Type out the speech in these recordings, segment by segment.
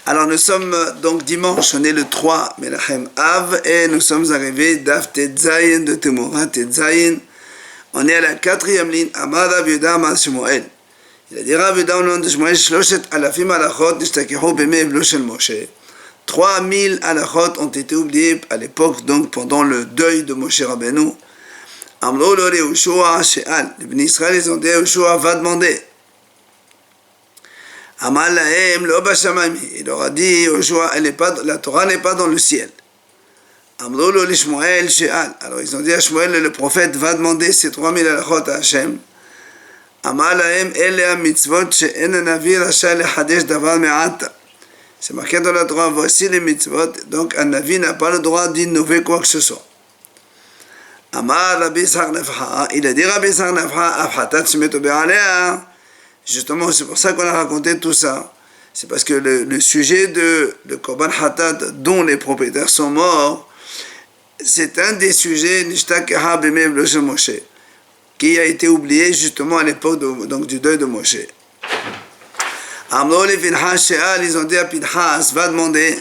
Alors nous sommes donc dimanche, on est le 3 Menachem Av et nous sommes arrivés d'Av Tetzayin de Temura Tetzayin. On est à la 4e ligne, Amar Rav Yehuda Amar Shmuel. Il a dit Rav Yehuda au nom de Shmuel, Shloshet alafim halachot nishtakehu b'mei vlo shel Moshe. 3000 halachot ont été oubliés à l'époque, donc pendant le deuil de Moshe Rabbeinu. Amro lo Yehoshua she'al. Les Bnei Israël, ils ont dit Yehoshua va demander. Amar lahem lo bashamayim. Il leur a dit Yehoshua, la Torah n'est pas dans le ciel. Amro lo li Shmuel she'al. Alors ils ont dit à Shmuel, le prophète va demander ces 3000 halachot à Hashem. Amar lahem ele ha-mitzvot she'en ha-navi rasha lechadesh davar me'ata. C'est marqué dans la Torah, voici les mitzvot, donc un navi n'a pas le droit d'innover quoi que ce soit. Amar Rabbi Yitzhak Nefcha, il a dit Rabbi Yitzhak Nefcha, Afhatat Shemeto Be'alea. Justement, c'est pour ça qu'on a raconté tout ça. C'est parce que le sujet de Korban Hatat, dont les propriétaires sont morts, c'est un des sujets Nishtakeha b'mei vlo shel Moshe, qui a été oublié justement à l'époque donc du deuil de Moshe. Amro le Pinchas she'al, ils ont dit à Pinchas, va demander.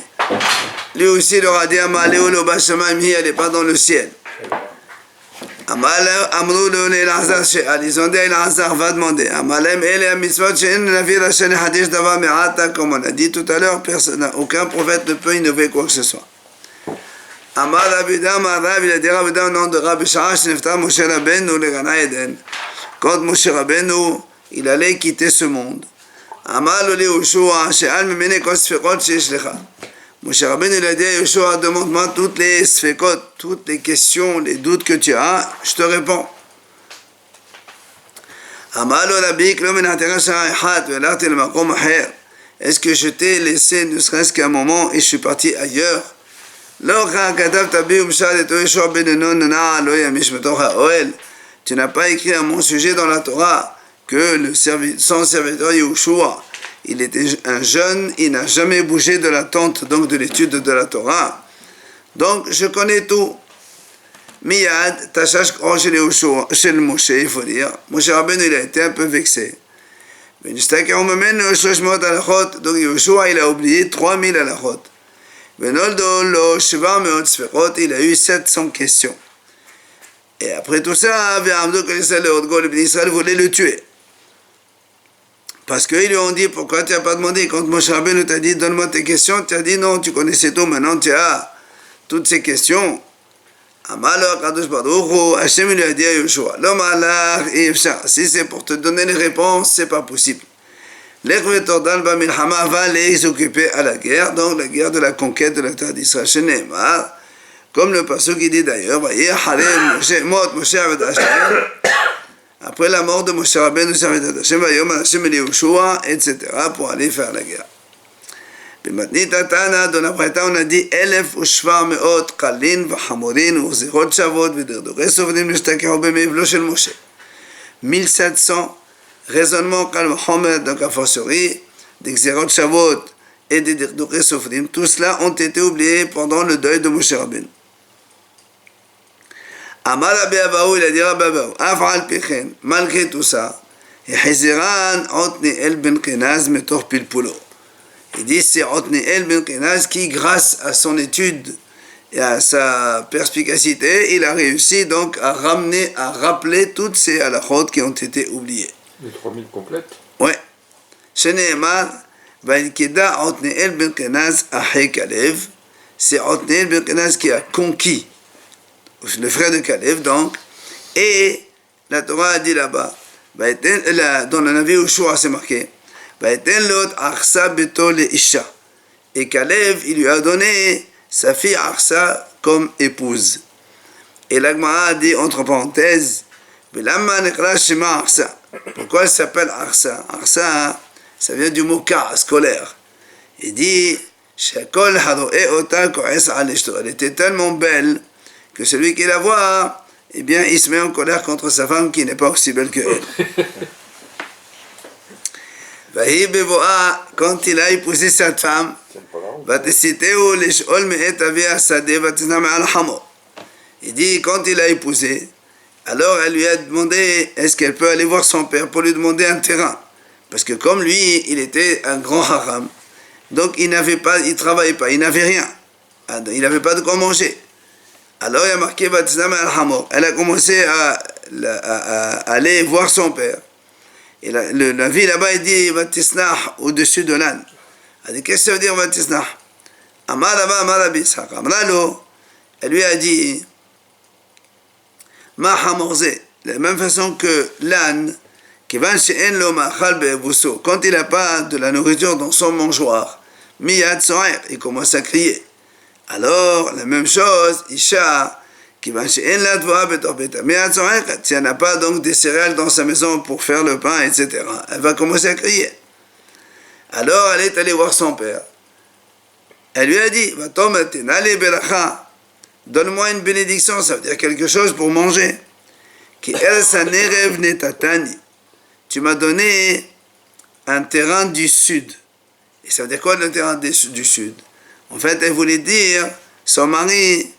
Lui aussi leur a dit, Amaleo lo bashamayim, elle n'est pas dans le ciel. Amro le Elazar she'al, ils ont dit à Elazar, va demander. Amalem ele ha-mitzvot she'en navi rasha lechadesh davar me'ata, comme on a dit tout à l'heure, aucun prophète ne peut innover quoi que ce soit. Amar Rav Yehuda Amar Rav, il a dit Rav Yehuda au nom de Rav Shah sheniftar Moshe Rabbeinu le Gan Eden. Quand Moshe Rabbeinu, il allait quitter ce monde. Amar lo Yehoshua she'al mimene kol sfekot sheyesh lecha. Moshe Rabbeinu il a dit à Yehoshua, demande-moi toutes les sfekot, toutes les questions, les doutes que tu as, je te réponds. Amar lo Rabbi klo min hatera shara echat ve'elarti lemakom acher. Est-ce que je t'ai laissé ne serait-ce qu'un moment et je suis parti ailleurs? Lo katav bi umshad et Yehoshua ben Nun na lo yamish metoch ha'oel. Tu n'as pas écrit à mon sujet dans la Torah que son serviteur Yehoshua, il était un jeune, il n'a jamais bougé de la tente, donc de l'étude de la Torah. Donc je connais tout. Miyad, tashash kro shel Yehoshua, shel Moshe, il faut dire. Moshe Rabbeinu, il a été un peu vexé. Donc Yehoshua, il a oublié 3000 halachot. Venoldo lo 700 sfekot, il a eu 700 questions. Et après tout ça, les Bnei Israël voulaient le tuer. Parce qu'ils lui ont dit, pourquoi tu n'as pas demandé? Quand Moshe Rabbeinu t'a dit, donne-moi tes questions, tu as dit non, tu connaissais tout, maintenant tu as toutes ces questions. Amalo Kadosh Baruch Hu, Hashem lui a dit à Yehoshua, l'homme Allah, si c'est pour te donner les réponses, c'est pas possible. Lech v'tordan b'milchama, va les occuper à la guerre, donc la guerre de la conquête de la terre d'Israël. Shene'emar, comme le pasuk qui dit d'ailleurs, après la mort de Moshe Rabbeinu, etc., pour aller faire la guerre. B'matnit Tana, dans la Braïta, on a dit 1,700 qalin v'chamorin u'zirot shavot v'dirdurei sofrim nishtakehu b'mei vlo shel Moshe. 1700 raisonnements kal v'chomer, donc a fortiori, des zirot shavot et des dirdurei sofrim, tout cela ont été oubliés pendant le deuil de Moshe Rabbeinu. Amar Rabbi Abahu, il a dit Rabbi Abahu, Af'al pichen, malgré tout ça, Yehiziran Otniel ben Kenaz metoch pilpulo. Il dit c'est Otniel ben Kenaz qui, grâce à son étude et à sa perspicacité, il a réussi donc à rappeler toutes ces halachot qui ont été oubliées. Les 3000 complètes? Ouais. Shene'emar, Va'ilkeda Otniel ben Kenaz ahe Kalev, c'est Otniel ben Kenaz qui a conquis le frère de Kalev, donc, et la Torah a dit là-bas, dans le Navi Yehoshua, c'est marqué, et Kalev, il lui a donné sa fille Arsa comme épouse. Et la Gemara a dit, entre parenthèses, pourquoi elle s'appelle Arsa? Arsa, ça vient du mot kaas, colère. Il dit, elle était tellement belle que celui qui la voit, eh bien, il se met en colère contre sa femme qui n'est pas aussi belle que elle. Quand il a épousé cette femme, il dit, quand il a épousé, alors elle lui a demandé, est-ce qu'elle peut aller voir son père pour lui demander un terrain? Parce que comme lui, il était un grand haram, Donc il ne travaillait pas, il n'avait rien. Il n'avait pas de quoi manger. Alors il y a marqué Vatisnam al-Hamor. Elle a commencé à aller voir son père. Et la vie là-bas, il dit Vatisnah au-dessus de l'âne. Elle dit qu'est-ce que ça veut dire Vatisnah? Amaraba Amarabi Ishaq. Amralo, elle lui a dit Ma Hamorze, de la même façon que l'âne, quand il n'a pas de la nourriture dans son mangeoir, il commence à crier. Alors, la même chose, Isha, s'il n'a pas donc des céréales dans sa maison pour faire le pain, etc., elle va commencer à crier. Alors, elle est allée voir son père. Elle lui a dit, donne-moi une bénédiction, ça veut dire quelque chose pour manger. Tu m'as donné un terrain du sud. Et ça veut dire quoi le terrain du sud? En fait, elle voulait dire, son mari,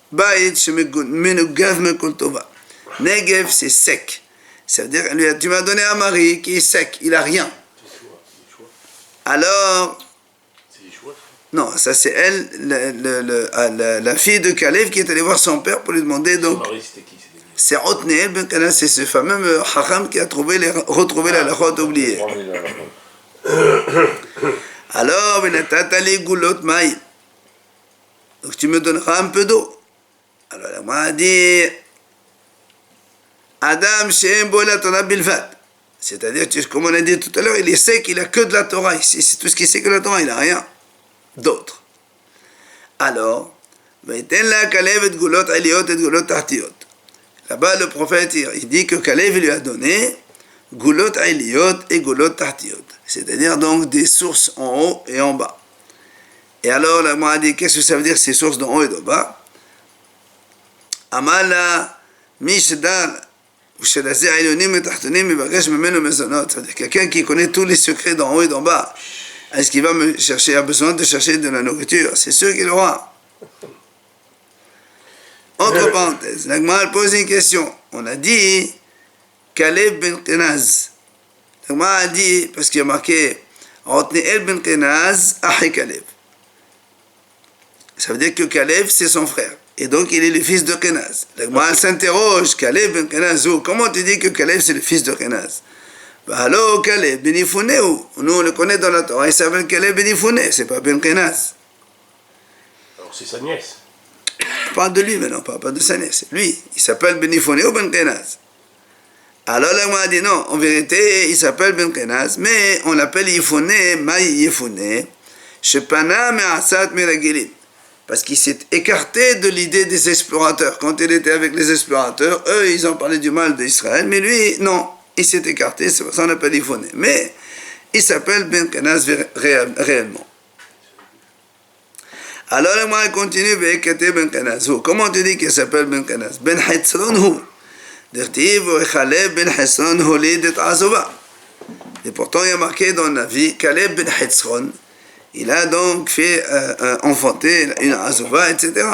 Negev, c'est sec. Ça veut dire, tu m'as donné un mari qui est sec, il n'a rien. Alors, non, ça c'est elle, la fille de Kalev qui est allée voir son père pour lui demander donc. C'est Otneel Ben Kenas, c'est ce fameux Hacham qui a retrouvé la lachot oubliée. Alors, Benatatali Goulot Maï. Donc tu me donneras un peu d'eau. Alors elle m'a dit Adam Shem Bola Torah Bilvat. C'est-à-dire, comme on a dit tout à l'heure, il est sec, il n'a que de la Torah. C'est tout ce qui sait que la Torah, il n'a rien d'autre. Alors, là-bas, le prophète, il dit que Kalev lui a donné Goulot Ailiot et Goulot Tahtiot. C'est-à-dire donc des sources en haut et en bas. Et alors, là, moi, a dit, qu'est-ce que ça veut dire ces sources d'en haut et d'en bas? Amala Mishdar. C'est-à-dire quelqu'un qui connaît tous les secrets d'en haut et d'en bas. Est-ce qu'il va a besoin de chercher de la nourriture? C'est sûr qu'il aura. Entre parenthèses, l'Agma pose une question. On a dit Kalev ben Kenaz. L'Agma a dit, parce qu'il y a marqué Otneel ben Kenaz, Ahi Kalev. Ça veut dire que Kalev, c'est son frère. Et donc, il est le fils de Kenaz. L'Agma s'interroge, Kalev ben Kenaz, comment tu dis que Kalev, c'est le fils de Kenaz? Alors, Kalev ben Yifouné, nous on le connaît dans la Torah, il s'appelle Kalev ben Yifouné, c'est pas ben Kenaz. Alors, c'est sa nièce. On parle de lui maintenant, on parle pas de sa nièce. Lui, il s'appelle Ben Yifouné ou Ben Kenaz. Alors l'Agma a dit non, en vérité, il s'appelle Ben Kenaz, mais on l'appelle Yifouné, Maï Yifouné, Shepana Me'asat Meragilim. Parce qu'il s'est écarté de l'idée des explorateurs. Quand il était avec les explorateurs, eux, ils ont parlé du mal d'Israël, mais lui, non, il s'est écarté, c'est pour ça qu'on l'appelle Yifouné. Mais il s'appelle Ben Kenaz réellement. Alors le moine continue Be'ekate Ben Kenaz. Comment tu dis qu'il s'appelle Ben Kenaz? Ben Hetzron hu. Dirtiv Echalev Ben Hetzron holid et Azova. Et pourtant il y a marqué dans la vie Kaleb Ben Hetzron. Il a donc fait enfanter une Azova, etc.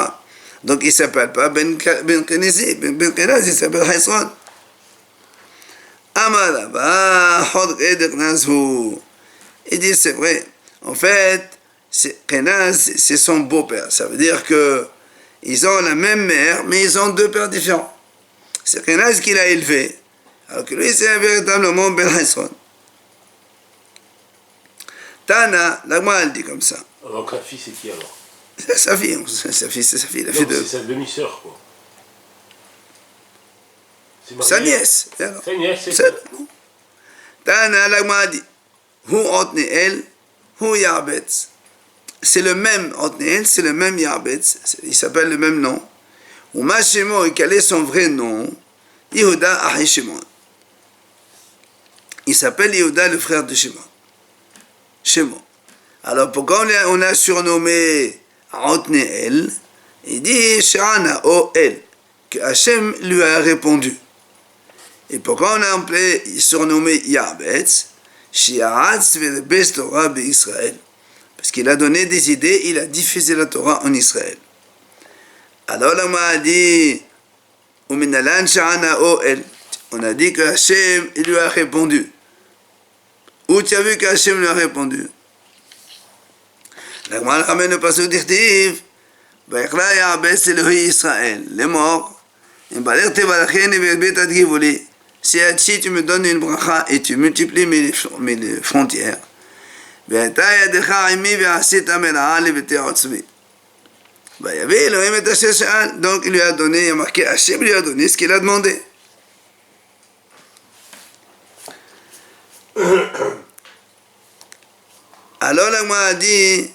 Donc il ne s'appelle pas Ben Kenaz. Ben Kenaz, il s'appelle Hetzron. Amaraba Hod Eder Nazhu. Il dit c'est vrai. En fait, Kenaz, c'est son beau-père. Ça veut dire que ils ont la même mère, mais ils ont deux pères différents. C'est Kenaz qui l'a élevé, alors que lui, c'est véritablement Ben Hesron. Tana, la elle dit comme ça. Donc la fille, c'est qui alors? C'est sa fille, c'est sa fille, la fille de... C'est sa demi-sœur, quoi. Sa nièce. Sa nièce, c'est ça. Tana, la dit, Hu Otneel, Hu Yarbetz. C'est le même Otneel, c'est le même Yarbetz, il s'appelle le même nom. Ou Mashemo, et quel est son vrai nom? Yehuda Ahi Shimon. Il s'appelle Yehuda, le frère de Shimon. Shimon. Alors pourquoi on a surnommé Otneel? Il dit Shana O-El, que Hachem lui a répondu. Et pourquoi on a surnommé Yarbetz? Shi'aratz ve'rebes Torah be'Israël. Parce qu'il a donné des idées, il a diffusé la Torah en Israël. Alors là, on a dit, on a dit que Hachem lui a répondu. Où tu as vu que Hachem lui a répondu? La Gemara ramène le pasuk d'Irtiv, Vayikra Ya'abes Elohi Israël, les morts, Imbaler Tevalacheni Ve'et Givuli. Si tu me donnes une bracha et tu multiplies mes frontières, Ve'eta Yadecha Imi Ve'asita Mera'a Le'Vete Otzvi. Vayavi Elohim et Asher Sha'al. Donc il lui a donné, il y a marqué, Hachem lui a donné ce qu'il a demandé. Alors la Gemara a dit,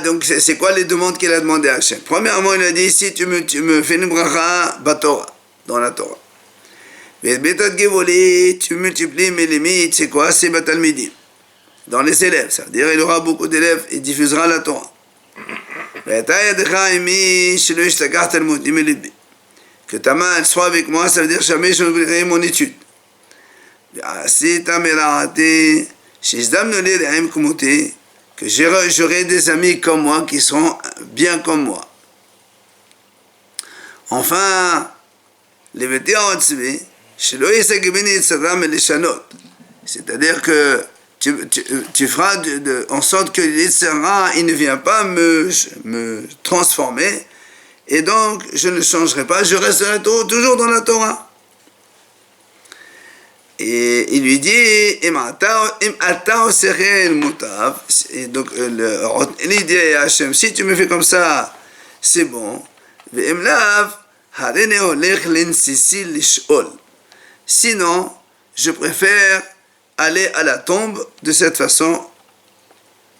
donc c'est quoi les demandes qu'il a demandé à Hachem? Premièrement, il a dit, si tu me fais une bracha, Batora, dans la Torah. Tu multiplies mes limites, c'est quoi? C'est Batalmidim. Dans les élèves, ça veut dire il aura beaucoup d'élèves, il diffusera la Torah. Que ta main elle soit avec moi, ça veut dire jamais je n'oublierai mon étude. Que j'aurai des amis comme moi qui seront bien comme moi. Enfin, les vétérans c'est-à-dire que tu feras en sorte que l'Yitzhara, il ne vient pas me transformer, et donc je ne changerai pas, je resterai toujours dans la Torah. Et il lui dit, et donc il dit à Hachem, si tu me fais comme ça, c'est bon. Sinon, je préfère aller à la tombe de cette façon,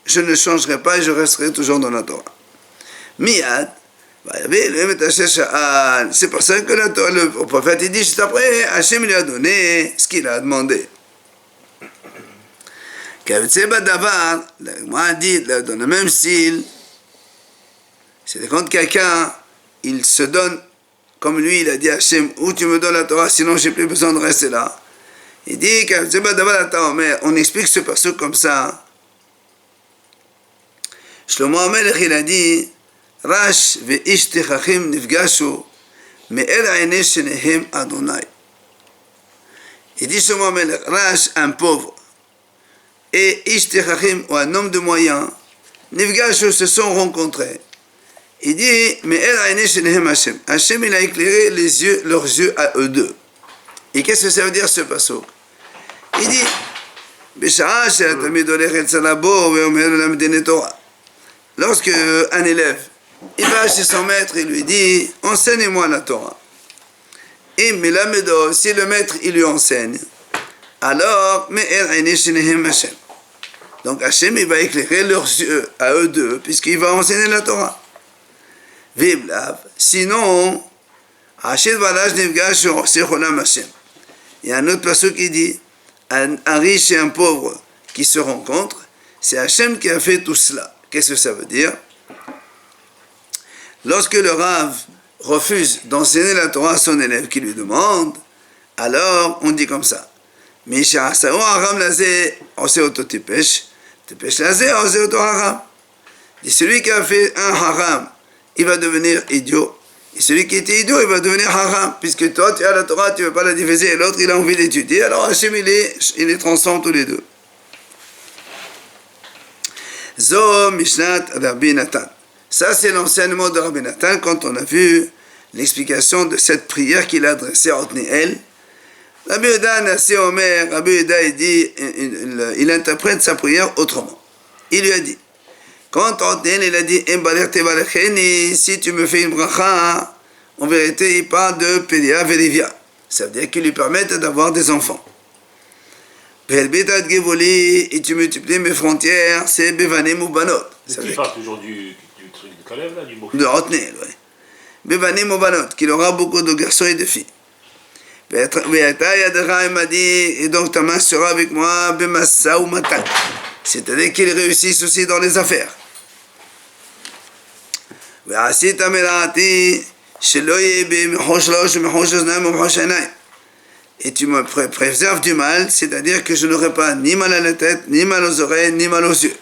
je ne changerai pas et je resterai toujours dans la Torah. Miyad, c'est pour ça que le prophète il dit juste après, Hachem lui a donné ce qu'il a demandé. Moi dit dans le même style, c'est quand quelqu'un il se donne, comme lui il a dit à Hachem, ou tu me donnes la Torah, sinon j'ai plus besoin de rester là. Il dit on explique ce passage comme ça. Shlomo HaMelech il a dit, Rash ve'ish techachim nifgashu me'el ha'enei shenehem Adonai. Il dit Shlomo HaMelech, Rash, un pauvre, et ish techachim, ou un homme de moyens, nifgashu se sont rencontrés. Il dit, me'el ha'enei shenehem Hashem. Hashem il a éclairé leurs yeux à eux deux. Et qu'est-ce que ça veut dire ce passage? Il dit, Bisha'a she'atamid olech el tzalabo ve'omer lamdene Torah. Lorsque un élève il va chez son maître et lui dit, enseigne-moi la Torah. Et Melamedo, si le maître il lui enseigne, alors donc Hachem il va éclairer leurs yeux à eux deux, puisqu'il va enseigner la Torah. Sinon, il y a un autre passage qui dit, un riche et un pauvre qui se rencontrent, c'est Hachem qui a fait tout cela. Qu'est-ce que ça veut dire? Lorsque le Rav refuse d'enseigner la Torah à son élève qui lui demande, alors on dit comme ça. Et celui qui a fait un haram, il va devenir idiot. Et celui qui était idiot, il va devenir haram. Puisque toi, tu as la Torah, tu ne veux pas la diffuser, et l'autre, il a envie d'étudier. Alors Hachem, il les transforme tous les deux. Zo Mishnat Rabbi Nathan. Ça, c'est l'enseignement de Rabbi Nathan quand on a vu l'explication de cette prière qu'il a adressée à Otniel. Rabbi Yehuda Nassi Omer, Rabbi Yehuda il interprète sa prière autrement. Il lui a dit, quand Otniel il a dit si tu me fais une bracha, en vérité il parle de Pélia Velivia. Ça veut dire qu'il lui permette d'avoir des enfants. Et tu multiplies mes frontières, c'est Bevanim ou Banot. Il parle toujours du truc de Kalev, là, du mot. De Otniel, oui. Bevanim ou Banot, qu'il aura beaucoup de garçons et de filles. Et donc ta main sera avec moi, Bemassa ou Matan. C'est-à-dire qu'ils réussissent aussi dans les affaires. Et tu me préserves du mal, c'est-à-dire que je n'aurai pas ni mal à la tête, ni mal aux oreilles, ni mal aux yeux.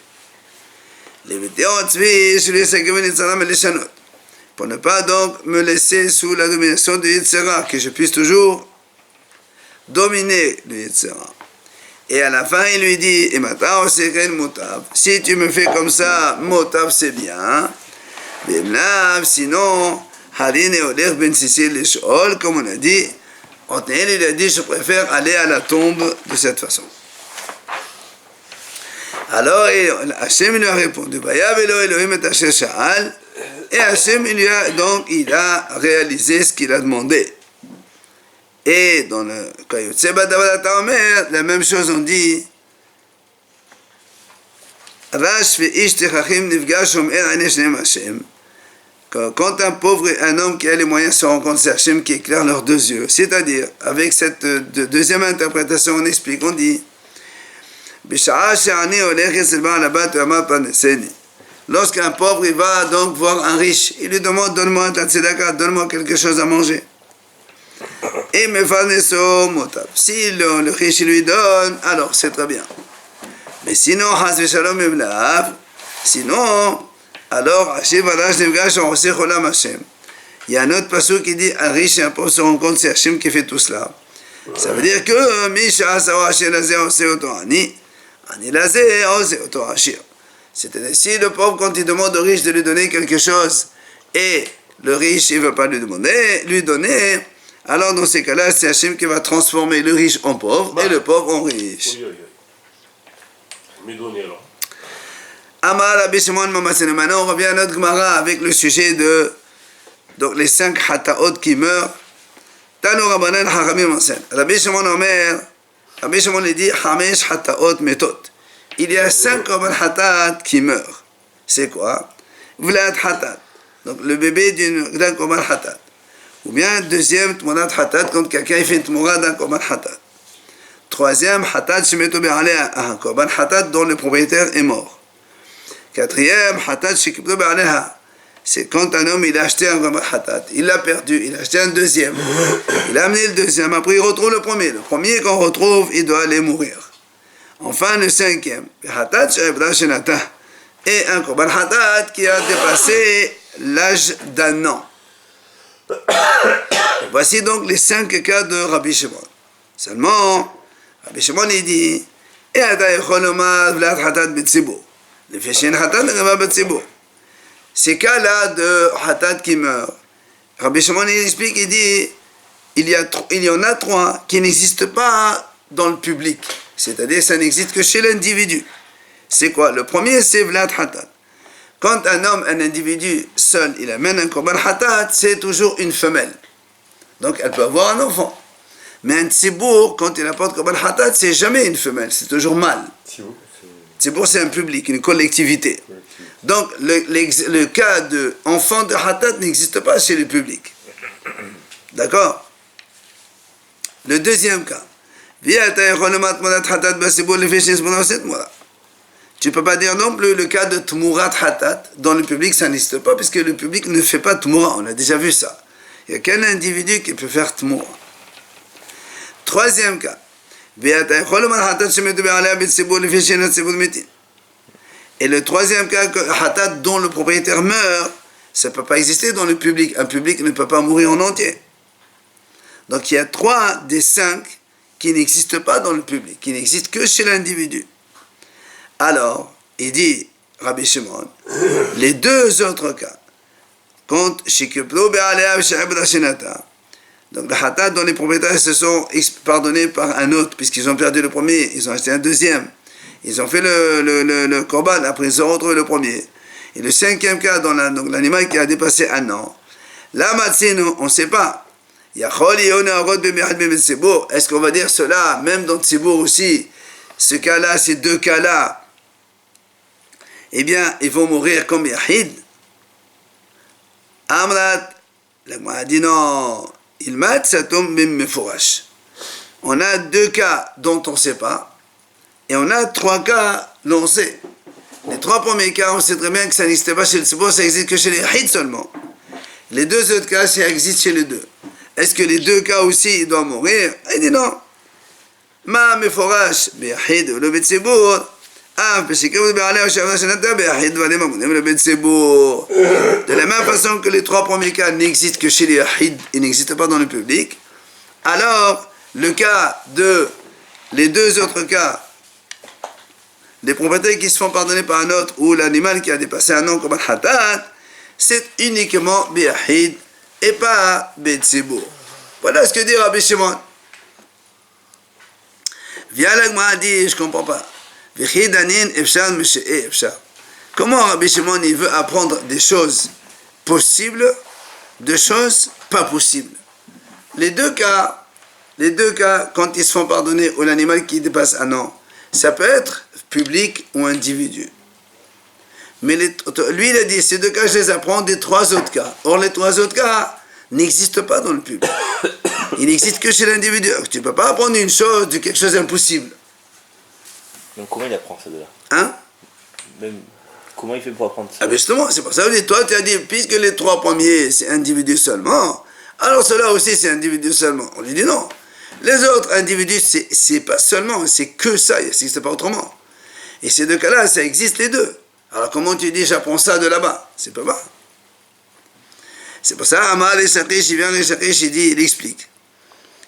Pour ne pas donc me laisser sous la domination du Yitzhara, que je puisse toujours dominer le Yitzhara. Et à la fin, il lui dit, et maintenant, si tu me fais comme ça, motav, c'est bien. Sinon, Harine Oler Ben Sissi les Shol, comme on a dit, Otniel, il a dit, je préfère aller à la tombe de cette façon. Alors, Hachem lui a répondu, et Hachem, il a réalisé ce qu'il a demandé. Et dans le Kayotse Badavadata Omer, la même chose on dit, Rash ve'ish techachim nifgash omer ane shneim Hachem. Quand un pauvre et un homme qui a les moyens se rencontrent, c'est Hachem qui éclaire leurs deux yeux. C'est-à-dire, avec cette deuxième interprétation, on explique, on dit, lorsqu'un pauvre il va donc voir un riche, il lui demande, donne-moi ta tzedaka, donne-moi quelque chose à manger. Et si le riche lui donne, alors c'est très bien. Mais sinon, alors, il y a un autre passage qui dit, un riche et un pauvre se rencontrent, c'est Hachem qui fait tout cela. Ça veut dire que, c'est-à-dire, si le pauvre, quand il demande au riche de lui donner quelque chose, et le riche, il ne veut pas lui donner, alors dans ces cas-là, c'est Hachem qui va transformer le riche en pauvre, et le pauvre en riche. Amar Rabbi Shimon Mamassene. Maintenant, on revient à notre Gemara avec le sujet de donc les 5 hataot qui meurent. Tano Rabbanan Hachamim enseigne. Rabbi Shimon Omer, Rabbi Shimon dit Hamesh hataot metot. Il y a 5 hatat qui meurent. C'est quoi? Vlad hatat. Donc le bébé d'un korban hatat. Ou bien deuxième tmorat hatat quand quelqu'un fait tmorat d'un korban hatat. Troisième hatat shemeto be'aleh un korban hatat dont le propriétaire est mort. Quatrième, hatat shekibto be'aleha. C'est quand un homme il a acheté un korban hatat, il l'a perdu, il a acheté un deuxième, il a amené le deuxième, après il retrouve le premier. Le premier qu'on retrouve, il doit aller mourir. Enfin le cinquième, hatat she'ebra shenata. Et un korban hatat qui a dépassé l'âge d'un an. Voici donc les 5 cas de Rabbi Shimon. Seulement, Rabbi Shimon il dit, et ata yechol lomar vlad hatat b'tzibur. Ces cas-là de hatat qui meurent, Rabbi Shimon il explique, il dit, il y en a 3 qui n'existent pas dans le public, c'est-à-dire ça n'existe que chez l'individu. C'est quoi? Le premier, c'est vlad hatat. Quand un homme, un individu seul, il amène un korban hatat, c'est toujours une femelle. Donc elle peut avoir un enfant. Mais un tzibour, quand il apporte korban hatat, c'est jamais une femelle, c'est toujours mâle. Tzibour, c'est un public, une collectivité. Donc le cas d'enfant de hatat n'existe pas chez le public. D'accord? Le deuxième cas. Tu ne peux pas dire non plus le cas de Tmurat Hatat. Dans le public, ça n'existe pas, puisque le public ne fait pas Tmura. On a déjà vu ça. Il n'y a qu'un individu qui peut faire Tmura. Troisième cas. Et le troisième cas, Hatat dont le propriétaire meurt, ça ne peut pas exister dans le public. Un public ne peut pas mourir en entier. Donc il y a 3 des 5 qui n'existent pas dans le public, qui n'existent que chez l'individu. Alors, il dit, Rabbi Shimon, les 2 autres cas, quand Shikiplo Be'alea She'ebra Shenata, donc le hatat dont les propriétaires se sont pardonnés par un autre, puisqu'ils ont perdu le premier, ils ont acheté un deuxième, ils ont fait le korban, après ils ont retrouvé le premier. Et le 5e cas, donc l'animal qui a dépassé un an, là, Matsino, on ne sait pas. Est-ce qu'on va dire cela, même dans Tzibour aussi, ce cas-là, ces 2 cas-là, eh bien, ils vont mourir comme Yahid. Amrat, la Gemara a dit non, il mat, ça tombe même mefourash. On a 2 cas dont on ne sait pas, et on a 3 cas dont on sait. Les 3 premiers cas, on sait très bien que ça n'existe pas chez le Tzibour, ça existe que chez les Yahid seulement. Les 2 autres cas, ça existe chez les 2. Est-ce que les 2 cas aussi, ils doivent mourir? Il dit non. Ma meforash, Yahid, le Tzibour. De la même façon que les 3 premiers cas n'existent que chez les Yahid, ils n'existent pas dans le public, alors le cas de les deux autres cas, les propriétés qui se font pardonner par un autre ou l'animal qui a dépassé un an comme un hatat, c'est uniquement bi'ahid et pas bi'tsibour. Voilà ce que dit Rabbi Shimon. Via l'agma dit, je ne comprends pas. Comment Rabbi Shimon il veut apprendre des choses possibles, de choses pas possibles. Les deux cas, quand ils se font pardonner ou l'animal qui dépasse un an, ça peut être public ou individu. Mais lui, il a dit, ces deux cas, je les apprends des trois autres cas. Or, les trois autres cas n'existent pas dans le public. Il n'existe que chez l'individu. Tu ne peux pas apprendre une chose de quelque chose d'impossible. Donc comment il apprend ça de là? Hein? Même, comment il fait pour apprendre ça? Ah ben justement, c'est pour ça que toi, tu as dit, puisque les trois premiers, c'est individu seulement, alors cela aussi, c'est individu seulement. On lui dit non. Les autres individus, c'est pas seulement, c'est que ça, il n'existe pas autrement. Et ces deux cas-là, ça existe les deux. Alors comment tu dis, j'apprends ça de là-bas? C'est pas mal. C'est pour ça, Amar les Shakish, il vient les Shakish, il explique.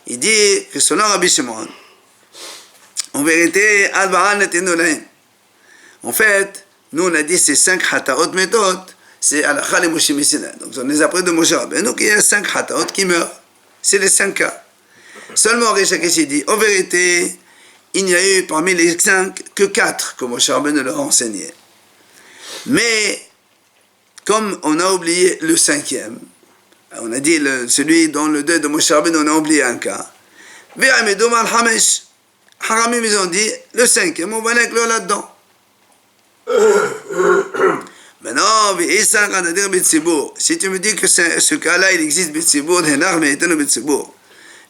Il dit que selon Rabbi Shimon, en vérité, en fait, nous on a dit ces 5 hataot méthodes, c'est Halakha les Moshe Messina. Donc on les a appris de Moshe Rabbeinu, donc il y a 5 hataot qui meurent. C'est les 5 cas. Seulement, Rishakesh dit, en vérité, il n'y a eu parmi les 5 que 4 que Moshe Rabbeinu leur a enseigné. Mais, comme on a oublié le 5e, on a dit celui dans le deuil de Moshe Rabbeinu, on a oublié un cas. Ve'amidum al-Hamesh. Haramim, ils ont dit, le 5e, on va l'inclure là-dedans. Maintenant, si tu me dis que ce cas-là, il existe B'tzibour,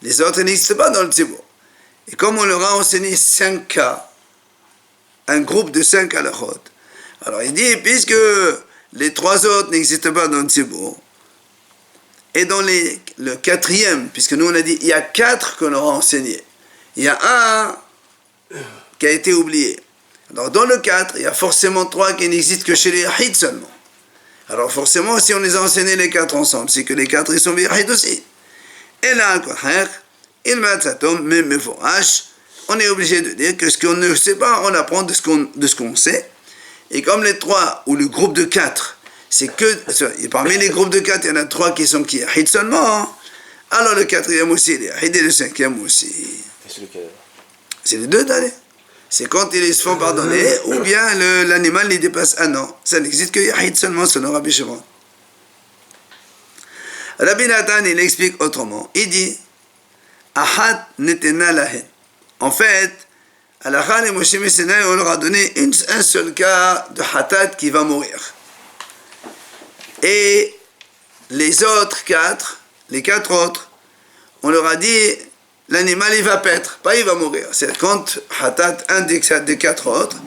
les autres n'existent pas dans le Tzibour. Et comme on leur a enseigné 5 cas, un groupe de 5 halachot, alors il dit, puisque les 3 autres n'existent pas dans le Tzibour, et dans le 4e, puisque nous on a dit, il y a 4 qu'on leur a enseigné, il y a un qui a été oublié. Alors dans le 4, il y a forcément 3 qui n'existent que chez les Yahid seulement. Alors forcément, si on les a enseignés les 4 ensemble, c'est que les 4 ils sont Yahid aussi. Et là, on est obligé de dire que ce qu'on ne sait pas, on apprend de ce qu'on sait. Et comme les 3, ou le groupe de 4, c'est que, et parmi les groupes de 4, il y en a 3 qui sont Yahid seulement, hein. Alors le 4e aussi, les Yahid, et le 5e aussi. C'est lequel? C'est les deux d'aller. C'est quand ils se font pardonner, ou bien l'animal les dépasse un an. Ça n'existe que Yahid seulement, selon Rabbi Shimon. Rabbi Nathan, il explique autrement. Il dit, Ahad netena lahen. En fait, à la Khan et Moshe Messina, on leur a donné un seul cas de hatat qui va mourir. Et les autres 4, les 4 autres, on leur a dit, l'animal il va paître, pas il va mourir. C'est quand hatat, un des 4 autres,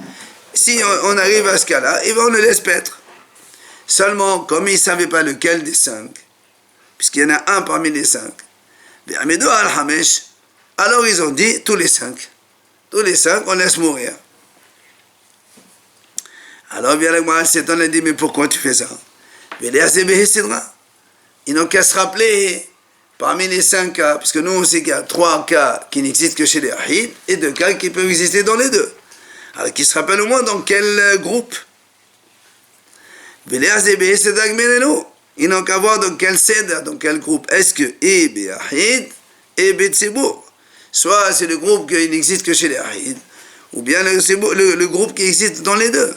si on arrive à ce cas-là, on le laisse paître. Seulement, comme ils ne savaient pas lequel des 5, puisqu'il y en a un parmi les 5, alors ils ont dit tous les 5. Tous les 5, on laisse mourir. Alors, bien le on a dit, mais pourquoi tu fais ça? Ils n'ont qu'à se rappeler, parmi les 5 cas, puisque nous on sait qu'il y a 3 cas qui n'existent que chez les Yahid, et 2 cas qui peuvent exister dans les 2. Alors, qu'ils se rappellent au moins dans quel groupe? Ils n'ont qu'à voir dans quel cèdre, dans quel groupe. Est-ce que Yahid et B'tzibour? Soit c'est le groupe qui n'existe que chez les Yahid, ou bien le groupe qui existe dans les 2.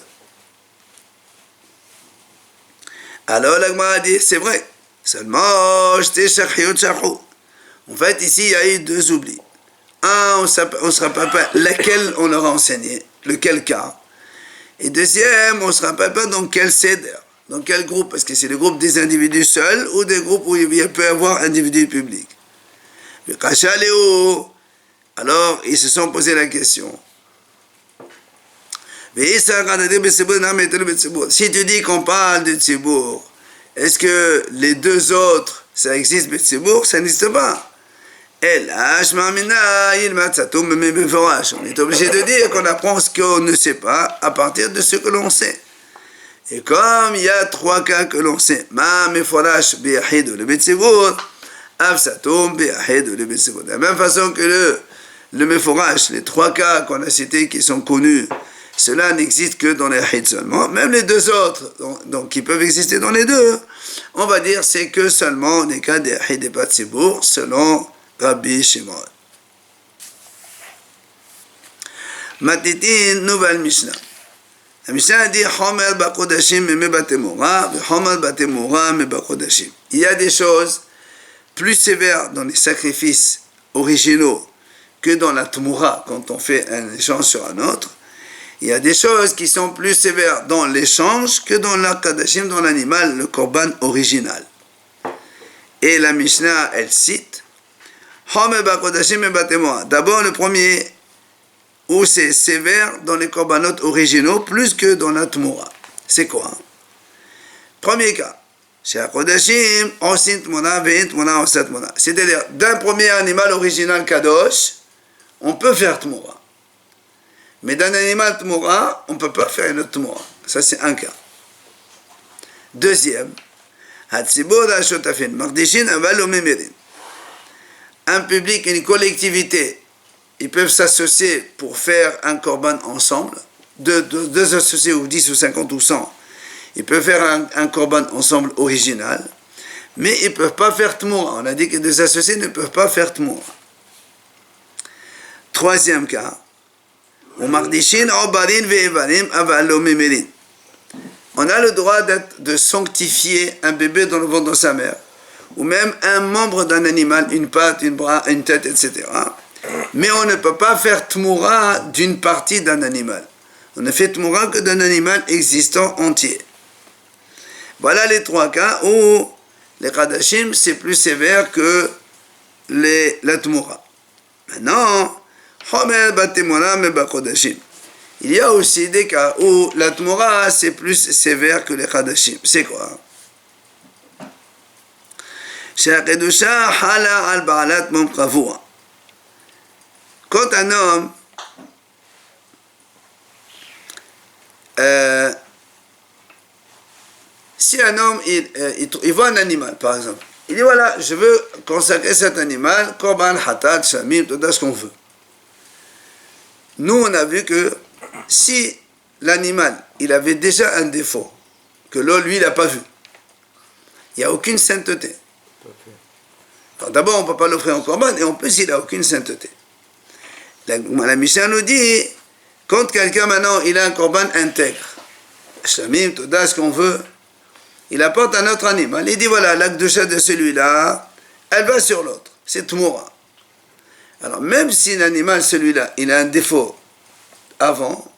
Alors l'Agma a dit, c'est vrai. Seulement, en fait, ici, il y a eu 2 oublis. Un, on ne se rappelle pas lequel on leur a enseigné, lequel cas. Et deuxième, on ne se rappelle pas dans quel cèdre, dans quel groupe, parce que c'est le groupe des individus seuls ou des groupes où il peut y avoir individus publics. Alors, ils se sont posé la question. Si tu dis qu'on parle de Tzibour, est-ce que les 2 autres, ça existe, mais Tzibour, ça n'existe pas? On est obligé de dire qu'on apprend ce qu'on ne sait pas à partir de ce que l'on sait. Et comme il y a 3 cas que l'on sait, de la même façon que le Meforash, les 3 cas qu'on a cités qui sont connus, cela n'existe que dans les Yahid seulement. Même les 2 autres, donc qui peuvent exister dans les 2, on va dire c'est que seulement des cas des Yahid et pas de Tzibour, selon Rabbi Shimon. Matitin, nouvelle Mishnah. La Mishnah dit Homer Bakodashim me Batemora, Homer Batemora me Bakodashim. Il y a des choses plus sévères dans les sacrifices originaux que dans la Tmoura, quand on fait un échange sur un autre. Il y a des choses qui sont plus sévères dans l'échange que dans la Kadashim, dans l'animal, le Korban original. Et la Mishnah, elle cite Homer Bakodashim me Batemora. D'abord, le premier, où c'est sévère dans les korbanot originaux plus que dans la Tmoura. C'est quoi? Premier cas. C'est-à-dire, d'un premier animal original Kadosh, on peut faire Tmoura. Mais d'un animal Tmoura, on ne peut pas faire une autre Tmoura. Ça, c'est un cas. Deuxième, un public, une collectivité, ils peuvent s'associer pour faire un korban ensemble, deux associés ou 10 ou 50 ou 100, ils peuvent faire un korban ensemble original, mais ils ne peuvent pas faire tmoura. On a dit que 2 associés ne peuvent pas faire tmoura. Troisième cas, on a le droit de sanctifier un bébé dans le ventre de sa mère, ou même un membre d'un animal, une patte, une bras, une tête, etc. Mais on ne peut pas faire tmoura d'une partie d'un animal. On ne fait tmoura que d'un animal existant entier. Voilà les 3 cas où les kadashim, c'est plus sévère que la tmoura. Maintenant, il y a aussi des cas où la tmoura, c'est plus sévère que les kadashim. C'est quoi? Quand un homme si un homme il voit un animal par exemple, il dit voilà, je veux consacrer cet animal, korban, hatat, shamim, tout ce qu'on veut. Nous on a vu que si l'animal il avait déjà un défaut que l'autre lui il n'a pas vu, il n'y a aucune sainteté. D'abord on ne peut pas l'offrir en korban et en plus il n'a aucune sainteté. La Mishnah nous dit, quand quelqu'un maintenant il a un korban intègre, shamim, tout ce qu'on veut, il apporte un autre animal, il dit voilà, l'akdusha de celui-là, elle va sur l'autre, c'est tmoura. Alors même si l'animal, celui-là, il a un défaut avant,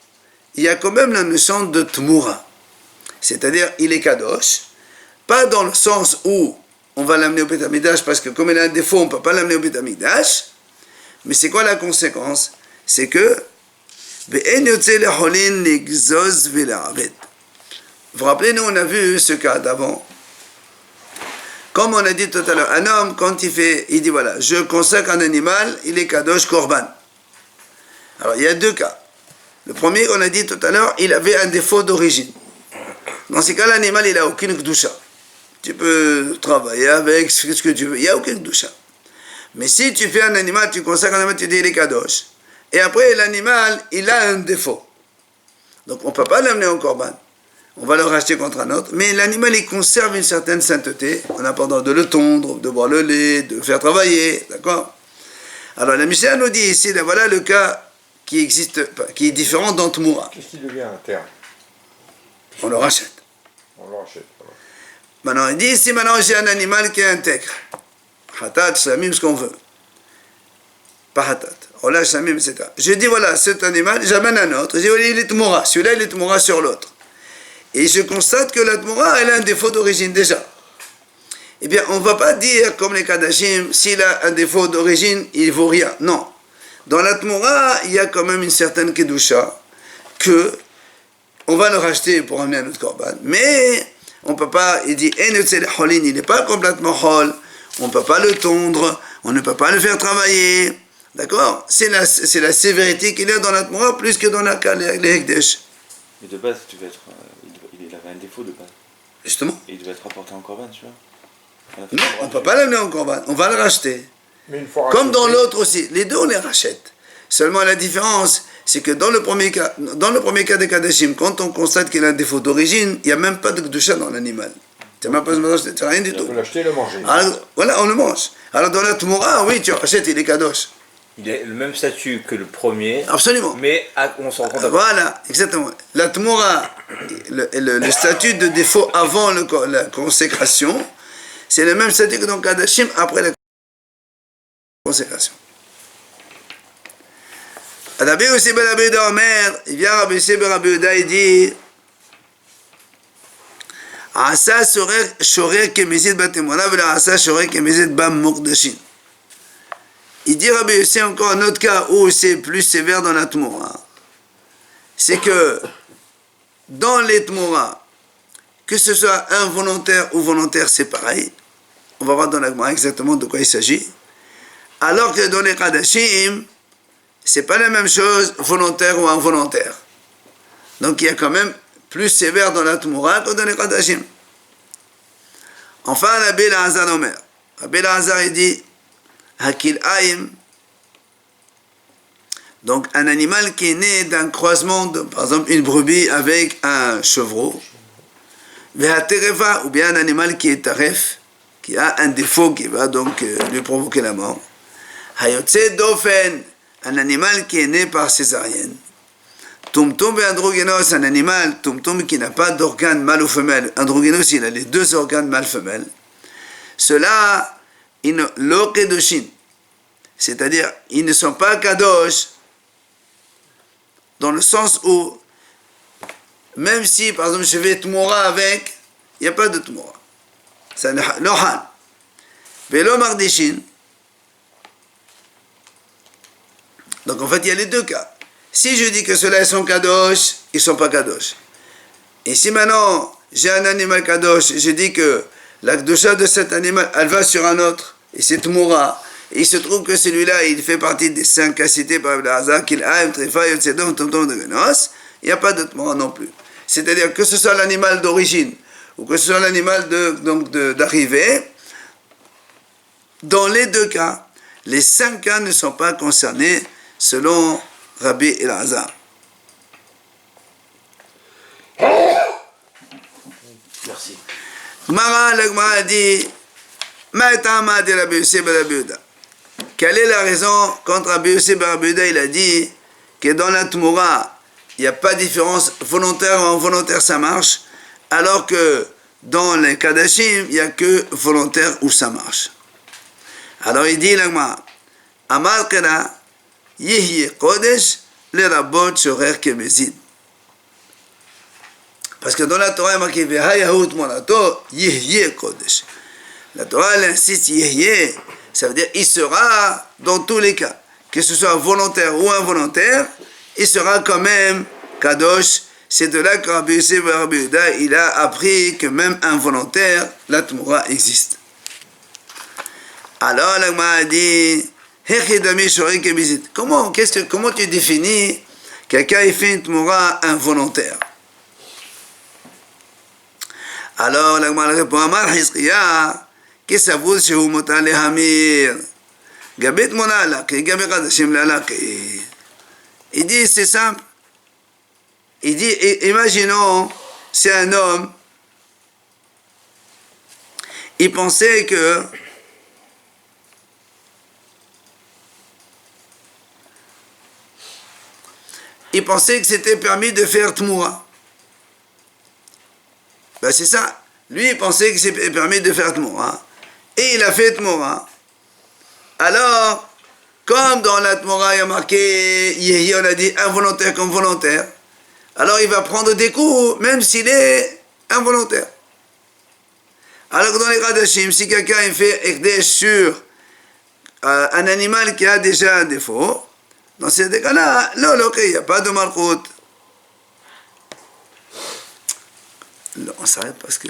il y a quand même la notion de tmoura. C'est-à-dire, il est kadosh, pas dans le sens où on va l'amener au Beit Hamikdash, parce que comme il a un défaut, on ne peut pas l'amener au Beit Hamikdash. Mais c'est quoi la conséquence? C'est que vous vous rappelez, nous on a vu ce cas d'avant. Comme on a dit tout à l'heure, un homme quand il dit voilà, je consacre un animal, il est kadosh korban. Alors il y a 2 cas. Le premier, on a dit tout à l'heure, il avait un défaut d'origine. Dans ces cas, l'animal il a aucune kdusha. Tu peux travailler avec ce que tu veux, il n'y a aucune kdusha. Mais si tu fais un animal, tu consacres un animal, tu dis il est kadosh. Et après, l'animal, il a un défaut. Donc, on ne peut pas l'amener en korban. On va le racheter contre un autre. Mais l'animal, il conserve une certaine sainteté en apportant de le tondre, de boire le lait, de le faire travailler. D'accord? Alors, la Mishnah nous dit ici, là, voilà le cas qui existe, qui est différent dans Tmoura. Qu'est-ce qui devient un terme? On le rachète. On le rachète. Voilà. Maintenant, il dit ici, maintenant, j'ai un animal qui est intègre. Hatat, shamim, ce qu'on veut. Pas hatat. Ola, shamim, etc. Je dis, voilà, cet animal, j'amène un autre. Je dis, voilà, il est tmoura. Celui-là, il est tmoura sur l'autre. Et je constate que la tmoura, elle a un défaut d'origine déjà. Eh bien, on ne va pas dire, comme les kadashim, s'il a un défaut d'origine, il ne vaut rien. Non. Dans la tmoura, il y a quand même une certaine kedusha que on va le racheter pour amener un autre korban. Mais on ne peut pas, il dit, il n'est pas complètement hol. On ne peut pas le tondre, on ne peut pas le faire travailler. D'accord? C'est la sévérité qu'il y a dans la tmoura plus que dans les hekdesh. Mais de base, tu vas être, il avait un défaut de base. Justement. Et il devait être apporté en korban, tu vois. Non, on ne peut pas l'amener en korban, on va le racheter. Mais une fois Comme dans racheté, l'autre aussi, les deux on les rachète. Seulement la différence, c'est que dans le premier cas des Kadashim, quand on constate qu'il a un défaut d'origine, il n'y a même pas de Kedusha dans l'animal. Tu n'as même pas besoin d'acheter, rien du tout. On peut l'acheter et le manger. Alors, voilà, on le mange. Alors dans la Tmoura, oui, tu achètes, il est Kadosh. Il a le même statut que le premier, Absolument. mais on s'en rend compte après. Voilà, exactement. La Tmoura, le statut de défaut avant la consécration, c'est le même statut que dans Kadashim après la consécration. Rabbi Yossi ben Rabbi Yehuda Omer, il vient Rabbi Yossi ben Rabbi Yehuda, il dit Asa shorer kemezid batemona vela asa shorer kemezid bam mokdashin. Il dit Rabbi Yossi encore un autre cas où c'est plus sévère dans la Tmoura. C'est que dans les Tmoura, que ce soit involontaire ou volontaire, c'est pareil. On va voir dans la Gemara exactement de quoi il s'agit. Alors que dans les Kadashim, c'est pas la même chose, volontaire ou involontaire. Donc il y a quand même plus sévère dans la Tmoura que dans les Kadashim. Enfin, Rabbi Elazar Omer. Rabbi Elazar, il dit Hakil Aïm. Donc un animal qui est né d'un croisement, par exemple une brebis avec un chevreau. Vehatereva, ou bien un animal qui est taref, qui a un défaut qui va donc lui provoquer la mort. Hayotse Dofen, un animal qui est né par césarienne. Tumtum et androgynos, un animal, tumtum qui n'a pas d'organe mâle ou femelle. Androgynos, il a les deux organes mâle-femelle. Cela, lo kedushin, c'est-à-dire, ils ne sont pas kadosh, dans le sens où, même si, par exemple, je vais tmoura avec, il n'y a pas de tmoura. C'est lo han. Velo mardishin. Donc en fait, il y a les deux cas. Si je dis que ceux-là ils sont kadosh, ils ne sont pas kadosh. Et si maintenant j'ai un animal kadosh, je dis que la kedusha de cet animal, elle va sur un autre, et c'est tmoura, et il se trouve que celui-là, il fait partie des 5 cas cités par le hasard, qu'il a, trifa, yotzedom, tomtom de genos, il n'y a pas de tmoura non plus. C'est-à-dire que ce soit l'animal d'origine, ou que ce soit l'animal d'arrivée, dans les deux cas, les 5 cas ne sont pas concernés selon Rabbi Elazar. Merci. La Gemara dit Ma'atama de Rabbi Yossi ben Rabbi Yehuda. Quelle est la raison quand Rabbi Yossi ben Rabbi Yehuda il a dit que dans la Tmoura il n'y a pas de différence volontaire ou involontaire, ça marche, alors que dans les Kadashim il n'y a que volontaire où ça marche. Alors il dit la Gemara Amar Kena Yehye Kodesh le Rabot Shorer Kemezid. Parce que dans la Torah, il est marqué Vehayahut Monato Yehye Kodesh. La Torah, elle insiste Yehye, ça veut dire il sera dans tous les cas, que ce soit volontaire ou involontaire, il sera quand même Kadosh. C'est de là que Rabbi Yossi ben Rabbi Yehuda, il a appris que même involontaire, la Tmoura existe. Alors, la Gemara a dit comment tu définis quelqu'un qui fait une Tmoura involontaire? Alors la Gemara répond Amar Hizkiya qui s'avoue chez Humota le Hamir Gabet Monala qui Gabet Kadashim Lala. Il dit c'est simple. Il dit imaginons c'est un homme, il pensait que c'était permis de faire Tmoura. Ben c'est ça. Lui, il pensait que c'était permis de faire Tmoura. Et il a fait Tmoura. Alors, comme dans la Tmoura, il y a marqué, on a dit involontaire comme volontaire, alors il va prendre des coups, même s'il est involontaire. Alors que dans les Kadashim, si quelqu'un fait Ekdesh sur un animal qui a déjà un défaut, dans ces cas-là, il n'y a pas de malchut. On s'arrête parce que